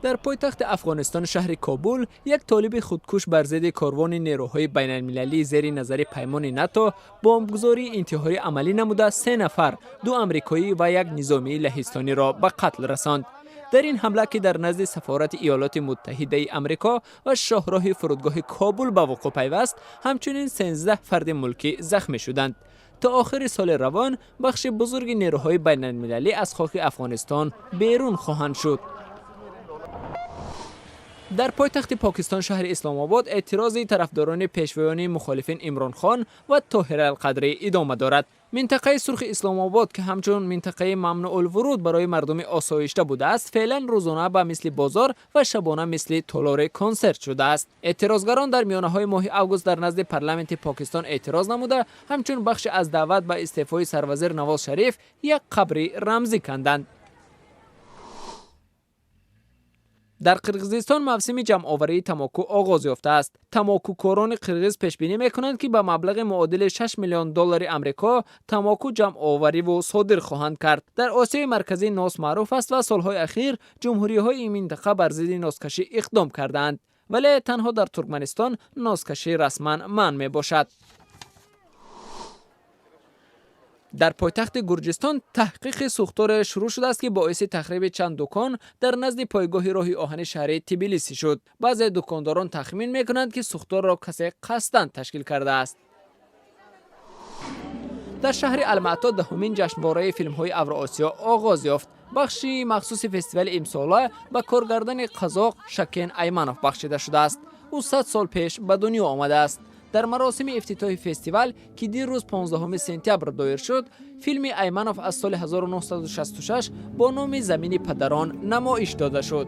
در پایتخت افغانستان شهر کابل یک طالب خودکش بر ضد کاروان نیروهای بین المللی زیر نظر پیمان ناتو بمبگذاری انتحاری عملی نموده 3 نفر، 2 آمریکایی و 1 نظامی لهستانی را به قتل رساند. در این حمله که در نزد سفارت ایالات متحده آمریکا و شاهراه فرودگاه کابل به وقوع پیوست، همچنین 13 فرد ملکی زخمی شدند. تا آخر سال روان بخش بزرگ نیروهای بین المللی از خاک افغانستان بیرون خواهند شد. در پایتخت پاکستان شهر اسلام آباد اعتراض طرفداران پیشوایان مخالفین عمران خان و طاهر القدری ادامه دارد. منطقه سرخ اسلام آباد که همچون منطقه ممنوع الورود برای مردم آسایشته بوده است، فعلا روزانه به مثل بازار و شبانه مثل تالار کنسرت شده است. اعتراضگران در میانه ماه اوگوست در نزد پارلمان پاکستان اعتراض نموده، همچون بخش از دعوت به استعفای سروزیر نواز شریف یک قبر رمزی کندند. در قرقیزستان موسم جمع آوری تماکو آغاز یافته است. تماکوکاران قرقیز پیش بینی میکنند که به مبلغ معادل 6 میلیون دلار آمریکا تماکو جمع آوری و صادر خواهند کرد. در آسیای مرکزی ناس معروف است و سالهای اخیر جمهوری های این منطقه بر ضد نازکشی اقدام کردند، ولی تنها در ترکمنستان نازکشی رسما منع می باشد. در پایتخت گرجستان تحقیق سوختار شروع شده است که باعث تخریب چند دکان در نزد پایگاه راه آهن شهر تبلیسی شد. بعضی دکانداران تخمین میکنند که سوختار را کسی قصداً تشکیل کرده است. در شهر المعطا دهمین جشنواره فیلم‌های اوراسیا آغاز یافت. بخشی مخصوص فستیوال امساله به کارگردان قزاق شکین ایمانوف بخشیده شده است. او 100 سال پیش به دنیا آمده است. در مراسم افتتاح فستیوال که دیروز 15 سپتامبر دایر شد، فیلم ایمانوف از سال 1966 با نام زمین پدران نمایش داده شد.